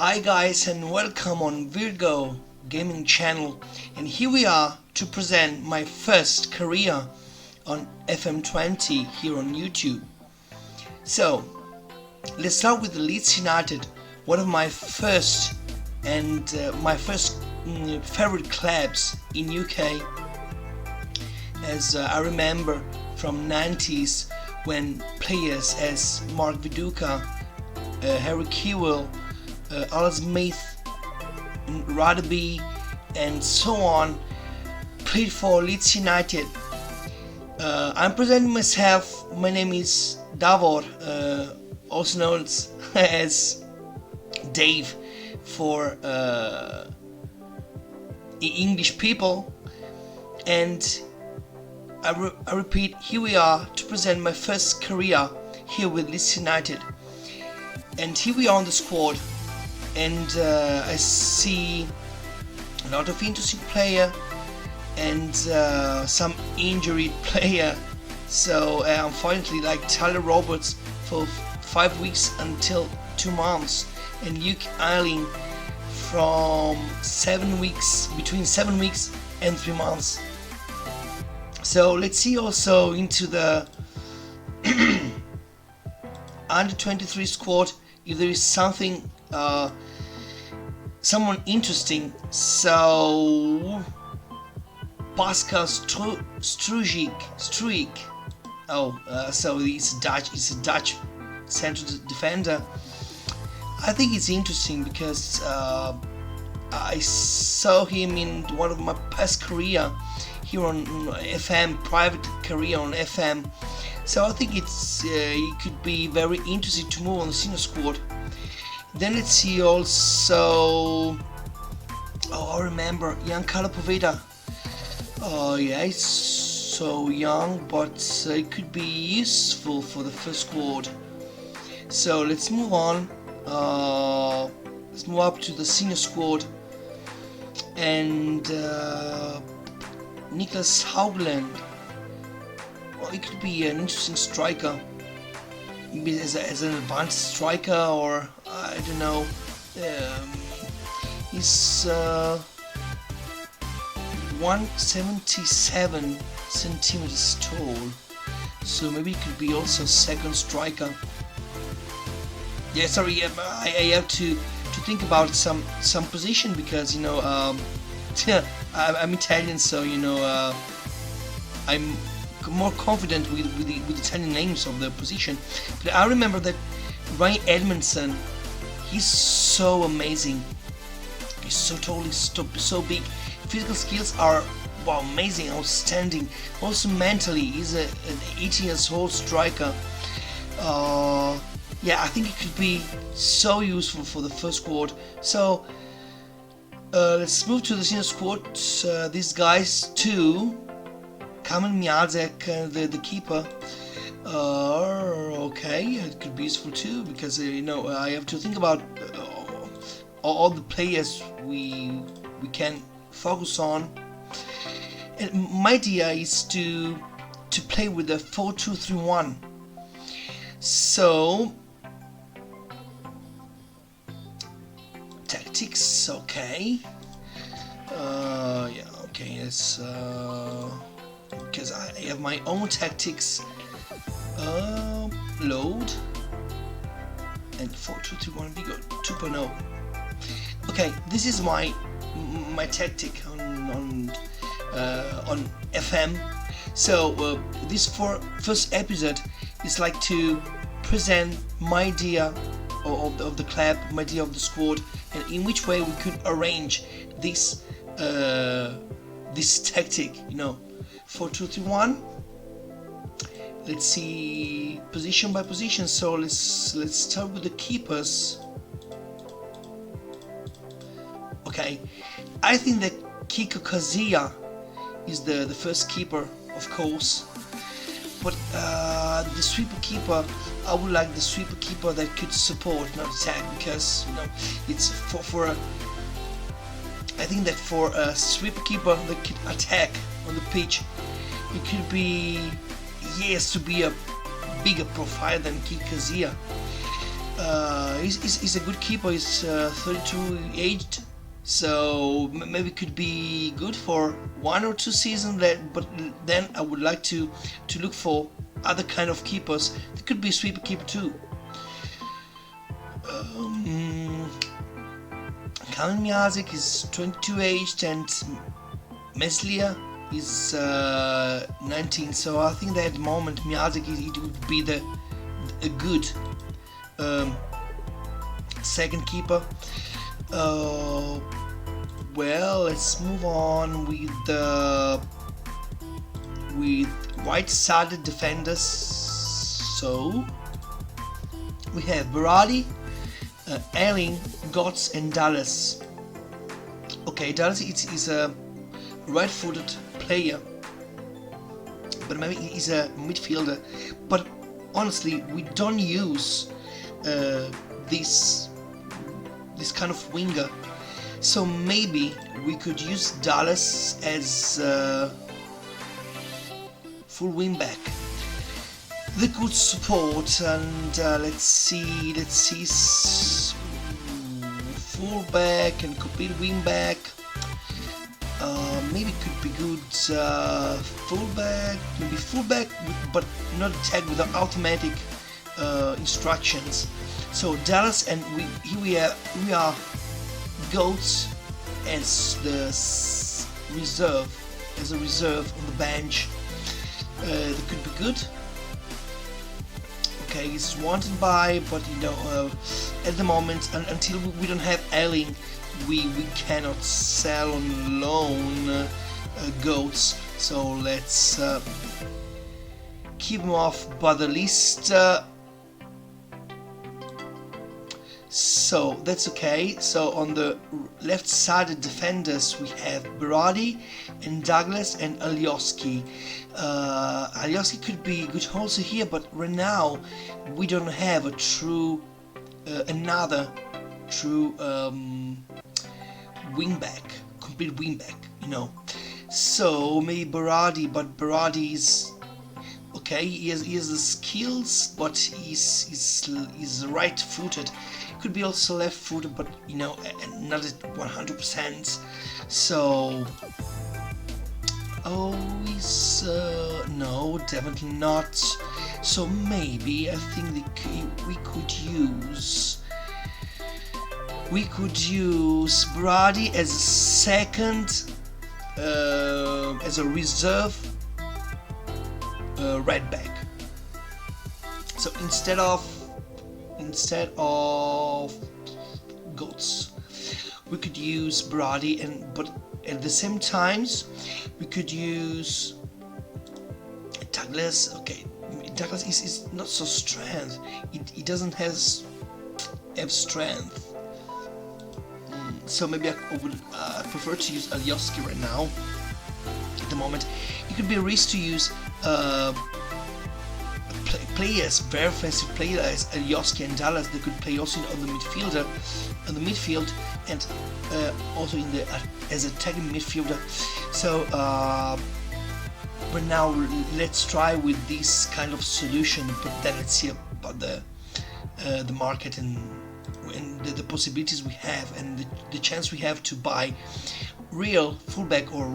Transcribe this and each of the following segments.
Hi guys and welcome on Virgo gaming channel, and here we are to present my first career on FM20 here on YouTube. So let's start with the Leeds United, one of my first favorite clubs in UK, as I remember from 90s when players as Mark Viduka, Harry Kewell, Alan Smith, Rugby and so on played for Leeds United. I'm presenting myself. My name is Davor, also known as Dave for English people, and I repeat, here we are to present my first career here with Leeds United. And here we are on the squad, and I see a lot of interesting player and some injured player. So unfortunately, like Tyler Roberts for 5 weeks until 2 months, and Luke Ayling from 7 weeks, between 7 weeks and 3 months. So let's see also into the under 23 squad if there is something, someone interesting. So Pascal Struijk. So he's Dutch. He's a Dutch central defender. I think it's interesting because I saw him in one of my past career here on FM, private career on FM. So I think it's it could be very interesting to move on the senior squad. Then let's see also. I remember Jan Kalapoveda. Yeah, he's so young, but it could be useful for the first squad. So let's move on. Let's move up to the senior squad, and Niklas Haugland. Well, it could be an interesting striker, maybe as an advanced striker, or I don't know. He's 177 centimeters tall, so maybe it could be also a second striker. Yeah, sorry, I have to think about some position, because I'm Italian, so I'm more confident with the Italian names of the position. But I remember that Ryan Edmondson, he's so amazing. He's so totally so big. Physical skills are amazing, outstanding. Also mentally, he's an 18 years old striker. Yeah, I think it could be so useful for the first squad. So let's move to the senior squad. These guys too. Kamil Miazek, the keeper. Okay, it could be useful too, because I have to think about all the players we can focus on. And my idea is to play with a 4-2-3-1. So tactics, okay. Yeah, okay. It's because I have my own tactics. Load and 4-2-3-1 be good. 2.0. Okay, this is my tactic on FM. So this first episode is like to present my idea of the club, my idea of the squad, and in which way we could arrange this tactic. 4-2-3-1. Let's see position by position. So let's start with the keepers. Okay, I think that Kiko Kazuya is the first keeper, of course. But the sweeper keeper, I would like the sweeper keeper that could support, not attack, because it's for I think that for a sweeper keeper that could attack on the pitch, it could be to be a bigger profile than Kiko Kazuya. He's a good keeper. He's 32 aged, so maybe could be good for 1 or 2 seasons. But then I would like to look for other kind of keepers. There could be a sweeper keeper too. Kamil Mjazik is 22 aged and Meslier is 19. So I think that at the moment Mjazik it would be a good second keeper. Well, let's move on with right-sided defenders. So we have Berardi, Erling, Götze and Dallas. Okay, Dallas is a right-footed player, but maybe he's a midfielder. But honestly, we don't use this kind of winger, so maybe we could use Dallas as full wingback. The good support, and let's see, fullback and complete wingback. Maybe could be good fullback, but not attack with the automatic instructions. So Dallas, and we are Götze as a reserve on the bench. That could be good. Okay, he's wanted by, but at the moment, until we don't have Erling, we cannot sell on loan Götze. So let's keep him off by the list. So that's okay. So on the left-sided defenders we have Berardi and Douglas and Alioski. Alioski could be good also here, but right now we don't have a true another true wingback, complete wingback, So maybe Berardi, but Berardi is okay. He has the skills, but he's right-footed. Could be also left-footed, but not at 100%. So he's no, definitely not. So maybe I think we could use Berardi as a second, as a reserve right back. So instead of Götze, we could use Berardi, but at the same times we could use Douglas. Okay, Douglas is not so strength. He doesn't have strength. So maybe I would prefer to use Alioski right now. At the moment, it could be a risk to use players, very offensive players as Alioski and Dallas. They could play also on the midfield, and also as attacking midfielder. So but now let's try with this kind of solution. But then let's see about the market and the possibilities we have, and the chance we have to buy real fullback or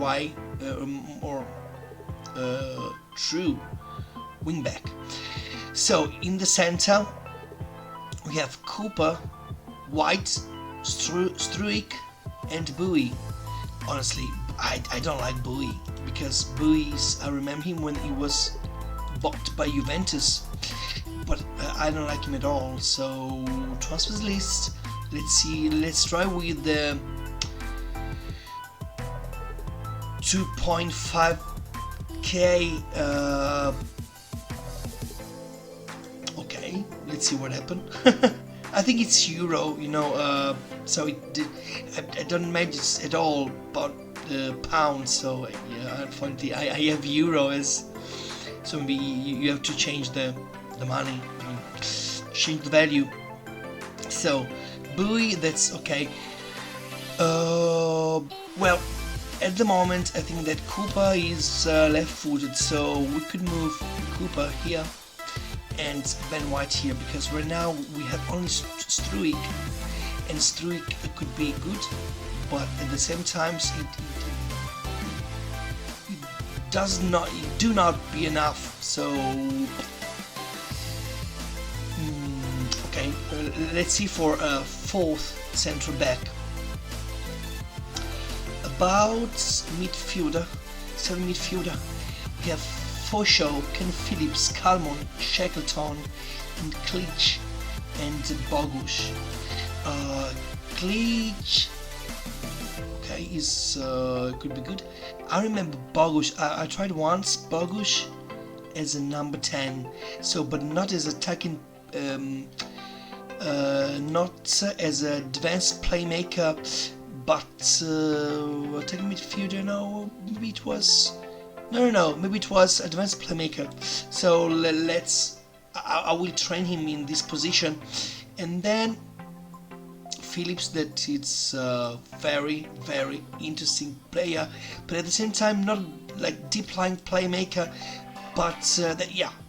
true wingback. So in the center we have Cooper, White, Struijk and Bowie. Honestly, I don't like Bowie, because I remember him when he was bought by Juventus, but I don't like him at all. So transfers list, let's try with the 2.5k. Okay, let's see what happened. I think it's euro, so I don't imagine at all about pounds. So yeah, unfortunately I have euro as, so maybe you have to change the money, change the value. So Bowie, that's okay. Well, at the moment I think that Cooper is left-footed, so we could move Cooper here and Ben White here, because right now we have only Struik, and Struik could be good, but at the same time it do not be enough. So okay, let's see for a fourth central back. About midfielder, seven midfielder, we have Fosho, Ken Phillips, Kalmon, Shackleton, and Cleach, and Bogusz. Cleach, okay, is could be good. I remember Bogusz. I tried once Bogusz as a number 10, so but not as attacking, not as an advanced playmaker, but attacking midfielder. No, maybe it was. No, maybe it was advanced playmaker. So I will train him in this position, and then Phillips, that it's a very interesting player, but at the same time not like deep lying playmaker, but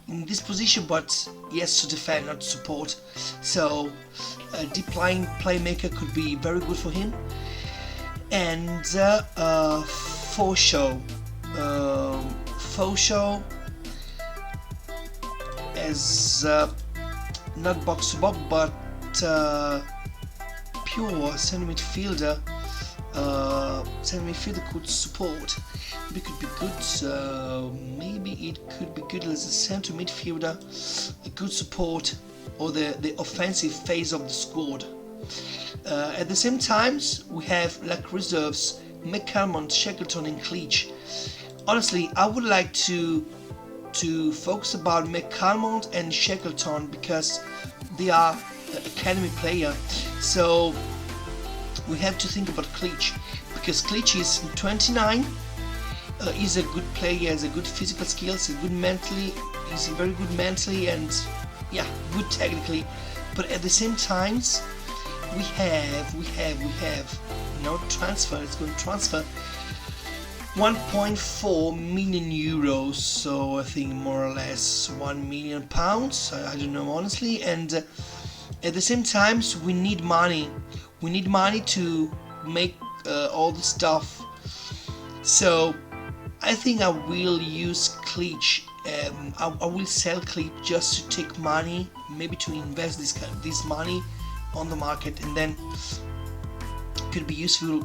in this position, but he has to defend, not support. So a deep lying playmaker could be very good for him. And Fosho as not box to box, but pure center midfielder. Center midfielder could support. Maybe it could be good. Maybe it could be good as a center midfielder, a good support, or the offensive phase of the squad. At the same time, we have like reserves McCalmont, Shackleton, and Cleach. Honestly, I would like to focus about McCalmont and Shackleton because they are academy player. So we have to think about Cleach, because Cleach is 29. He's a good player, has a good physical skills, a good mentally. He's very good mentally and good technically. But at the same times, we have no transfer. It's going to transfer 1.4 million euros. So I think more or less 1 million pounds. I don't know honestly. And at the same time, we need money. We need money to make all the stuff. So I think I will use Cleach. I will sell Cleach just to take money, maybe to invest this money on the market, and then it could be useful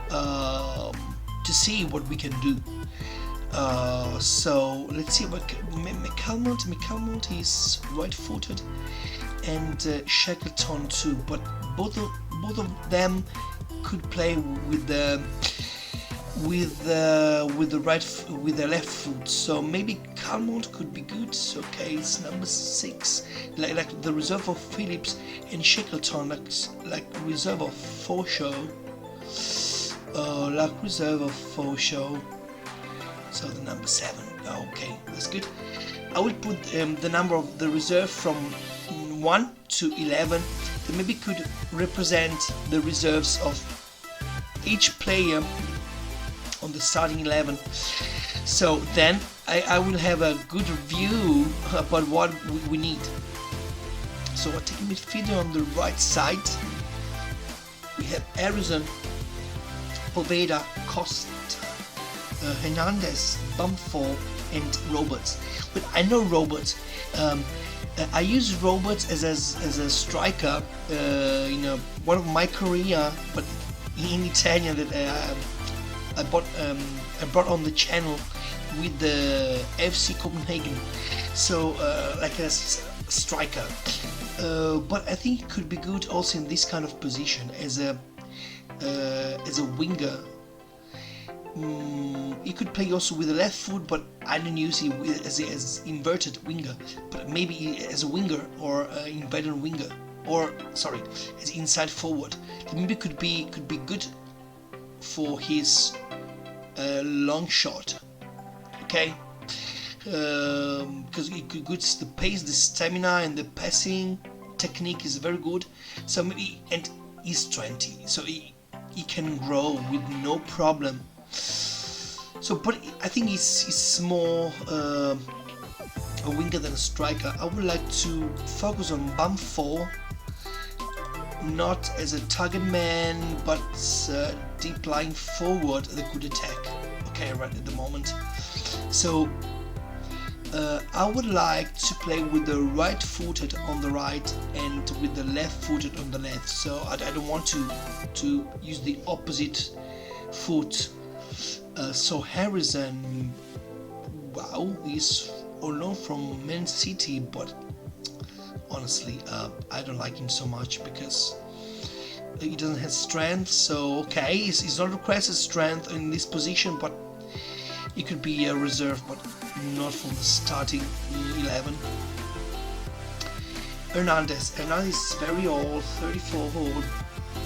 to see what we can do. So let's see what McCalmont is right-footed, and Shackleton too. But both of them could play with the left foot. So maybe Calmont could be good. Okay, it's number 6, like the reserve of Phillips, and Shackleton like reserve of Fosho. So the number 7. Okay, that's good. I will put the number of the reserve from 1 to 11. That maybe could represent the reserves of each player on the starting 11. So then I will have a good view about what we need. So I take midfielder on the right side. We have Arizon, Poveda, Costa, Hernandez, Bumford, and Roberts. But I know Roberts. I use Roberts as a striker. One of my career, but in Italian that I brought on the channel with the FC Copenhagen. So like a striker. But I think it could be good also in this kind of position as a winger. He could play also with the left foot, but I don't use him as inverted winger, but maybe as a winger or inverted winger, or sorry, as inside forward. Maybe could be good for his long shot. Okay, because it could good the pace, the stamina, and the passing technique is very good. So maybe, and he's 20, so he can grow with no problem. So, but I think it's more a winger than a striker. I would like to focus on bump 4, not as a target man, but deep lying forward that could attack. Okay, right at the moment. So I would like to play with the right-footed on the right and with the left-footed on the left. So I don't want to use the opposite foot. So Harrison, wow, he's all known from Man City, but honestly, I don't like him so much because he doesn't have strength. So okay, he's not requested strength in this position, but he could be a reserve, but not from the starting 11. Hernandez is very old, 34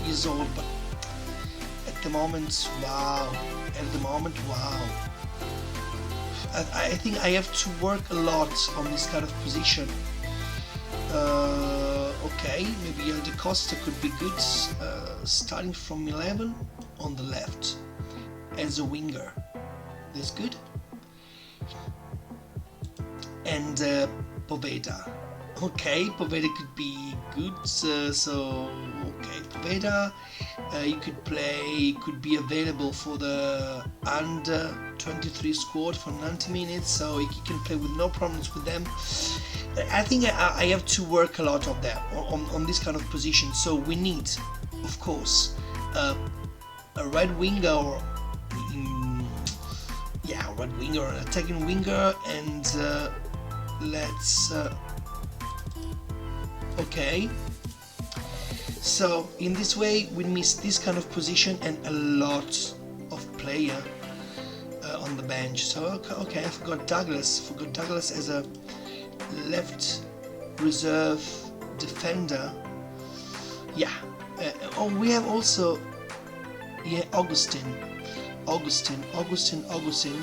years old, but at the moment, wow. I think I have to work a lot on this kind of position. Okay, maybe De Costa could be good, starting from 11 on the left as a winger. That's good. And Poveda. Okay, Poveda could be good. So okay, Poveda. You could be available for the under 23 squad for 90 minutes, so you can play with no problems with them. I think I have to work a lot of that on this kind of position. So we need, of course, a right winger or right winger or an attacking winger, and let's okay. So in this way we miss this kind of position and a lot of player on the bench. So okay, I forgot Douglas as a left reserve defender. Yeah. We have also Augustin.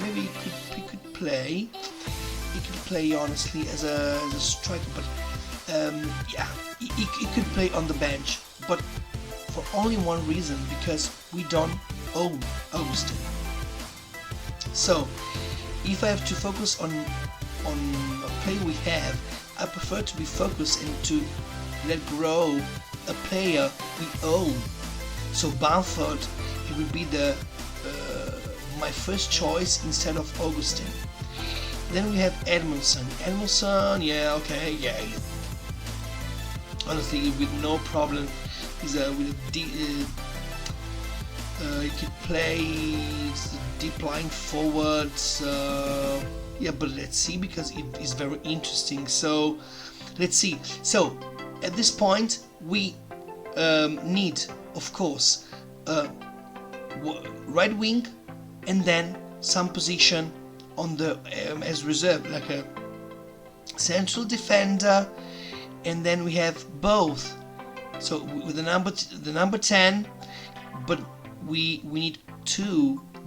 Maybe he could play. He could play honestly as a striker, but he could play on the bench, but for only one reason, because we don't own Augustin. So if I have to focus on a player we have, I prefer to be focused and to let grow a player we own. So Bamford, he would be my first choice instead of Augustin. Then we have Edmondson, yeah, okay, yeah. Honestly, with no problem, he's he could play deep lying forwards. Yeah, but let's see, because it is very interesting. So let's see. So at this point, we need, of course, right wing, and then some position on the as reserve, like a central defender, and then we have both. So with the number 10, but we need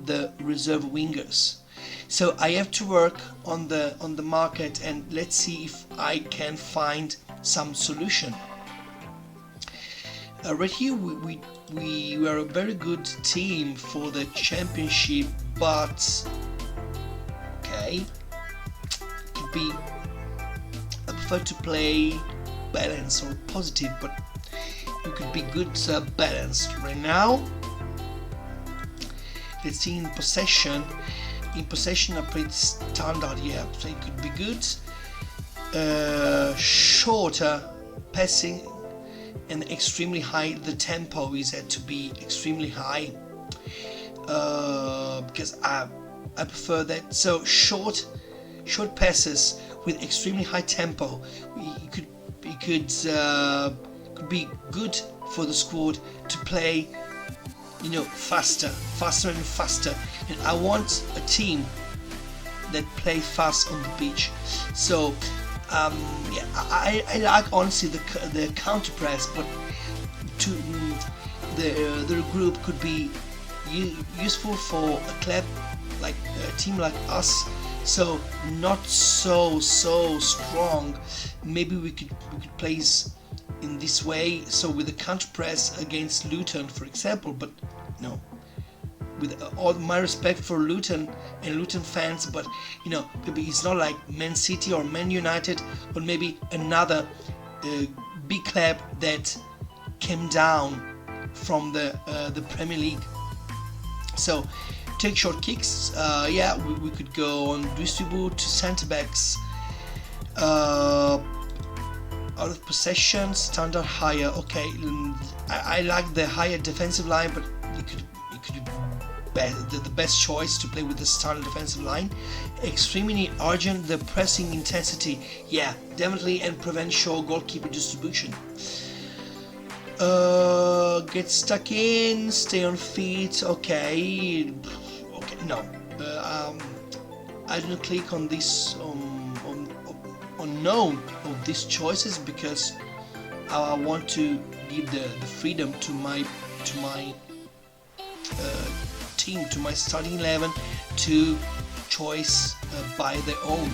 the reserve wingers. So I have to work on the market, and let's see if I can find some solution. Right here we are a very good team for the championship, but okay, could be, I prefer to play balanced or positive, but you could be good balanced right now. Let's see in possession. In possession I played standard, yeah, so it could be good. Shorter passing and extremely high. The tempo is had to be extremely high, because I prefer that. So short passes with extremely high tempo. It could be good for the squad to play, faster and faster. And I want a team that play fast on the pitch. So yeah, I like honestly the counter press, but the group could be useful for a club like a team like us. So not so strong. Maybe we could place in this way. So with the counter press against Luton, for example, but no. with all my respect for Luton and Luton fans, but you know, maybe it's not like Man City or Man United, or maybe another big club that came down from the Premier League. So take short kicks. Yeah, we could go on distribute to centre backs. Out of possession, standard higher. Okay, I like the higher defensive line, but it could be the best choice to play with the standard defensive line. Extremely urgent, the pressing intensity. Yeah, definitely, and prevent show goalkeeper distribution. Get stuck in, stay on feet. Okay, no. I didn't click on this on none of these choices because I want to give the freedom to my team, to my starting 11 to choice by their own.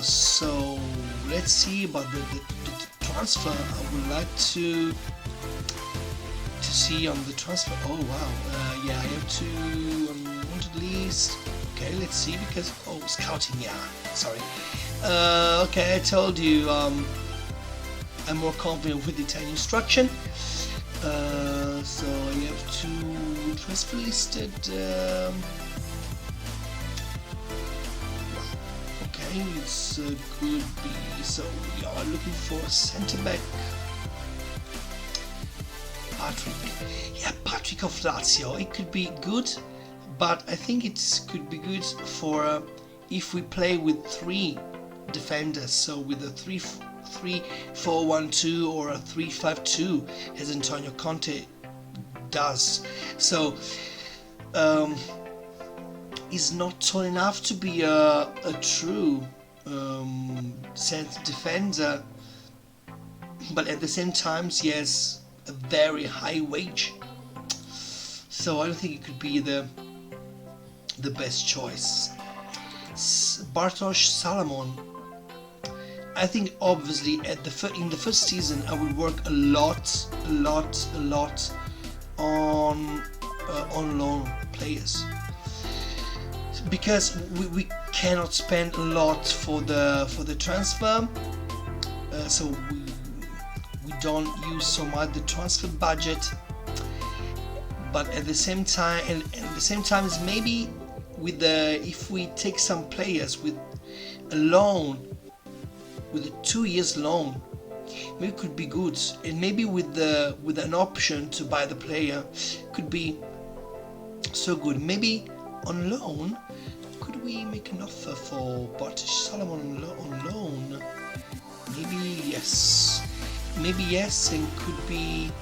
So let's see about the transfer. I would like to see on the transfer. Oh wow, yeah, I have to wanted list. Okay, let's see, because scouting, yeah, sorry. Okay, I told you I'm more confident with the Italian instruction. So I have to transfer listed. Okay, it's could be. So we are looking for a centre back. Patrick of Lazio. It could be good, but I think it could be good for if we play with 3 defenders, so with a 3-4-1-2 or a 3-5-2, as Antonio Conte does. So is not tall enough to be a true centre defender, but at the same time he has a very high wage, so I don't think it could be the best choice. Bartosz Salomon. I think obviously in the first season I will work a lot on loan players, because we cannot spend a lot for the transfer, so we don't use so much the transfer budget. But at the same time, and at the same time, is maybe with if we take some players with a loan, with a 2 years loan, maybe it could be good, and maybe with an option to buy the player, could be so good. Maybe on loan, could we make an offer for Bartosz Salomon on loan? Maybe yes, and could be.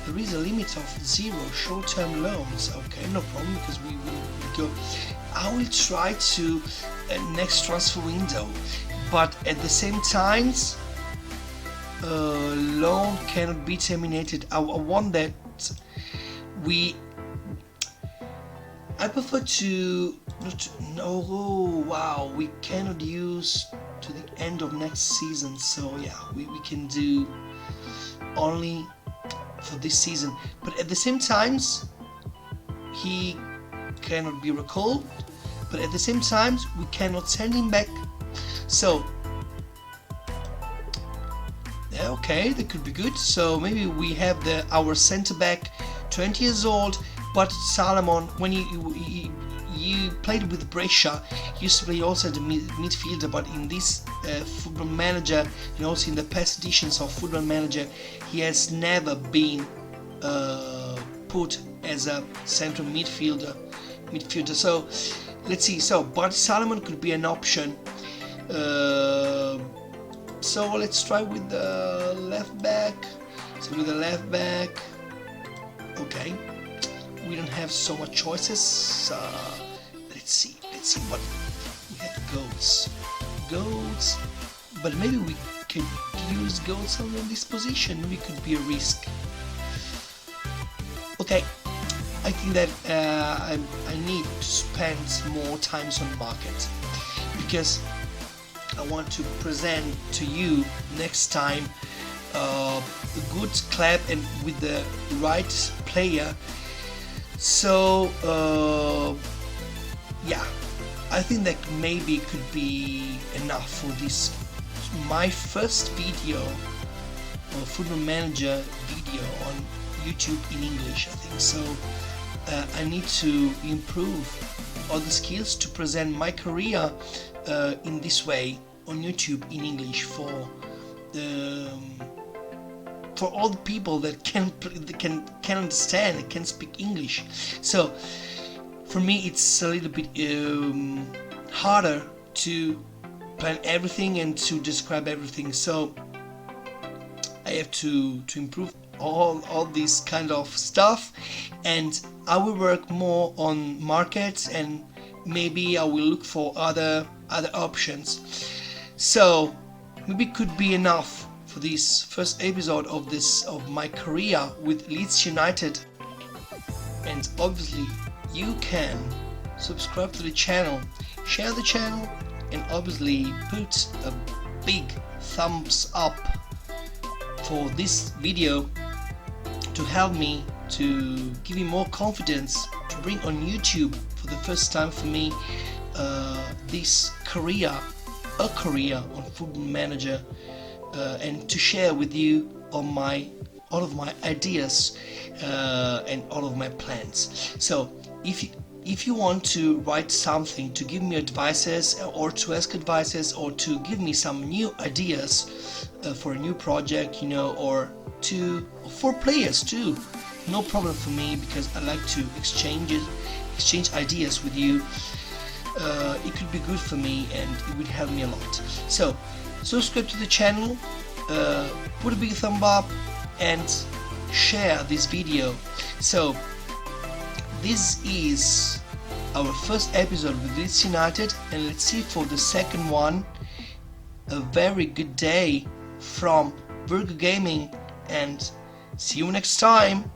There is a limit of 0 short-term loans. Okay, no problem, because we will go. I will try to next transfer window, but at the same time, loan cannot be terminated. I want that I prefer to no. Wow, we cannot use to the end of next season. So yeah, we can do only for this season. But at the same time, he cannot be recalled. But at the same time, we cannot send him back. So yeah, okay, that could be good. So maybe we have our centre back, 20 years old, but Salomon, when you played with Brescia, he used to play also the midfielder, but in this Football Manager, and also in the past editions of Football Manager, he has never been put as a central midfielder. So let's see. So but Salomon could be an option. So let's try with the left back. So with the left back, okay, we don't have so much choices. Let's see what we have. Goats, but maybe we can use goats on this position. Maybe it could be a risk. Okay, I think that I need to spend more time on the market, because I want to present to you next time a good club and with the right player. So yeah, I think that maybe could be enough for this, my first video, or Football Manager video on YouTube in English. I think so. I need to improve all the skills to present my career in this way on YouTube in English for all the people that can understand and can speak English. So for me it's a little bit harder to plan everything and to describe everything, so I have to improve all this kind of stuff, and I will work more on markets, and maybe I will look for other options. So maybe it could be enough for this first episode of my career with Leeds United. And obviously you can subscribe to the channel, share the channel, and obviously put a big thumbs up for this video to help me, to give me more confidence to bring on YouTube for the first time for me this career on Football Manager, and to share with you all of my ideas and all of my plans. So if you want to write something, to give me advices, or to ask advices, or to give me some new ideas for a new project, you know, or for players too, no problem for me, because I like to exchange ideas with you. It could be good for me and it would help me a lot. So subscribe to the channel, put a big thumb up, and share this video. So this is our first episode with Leeds United, and let's see for the second one. A very good day from Virgo Gaming, and see you next time.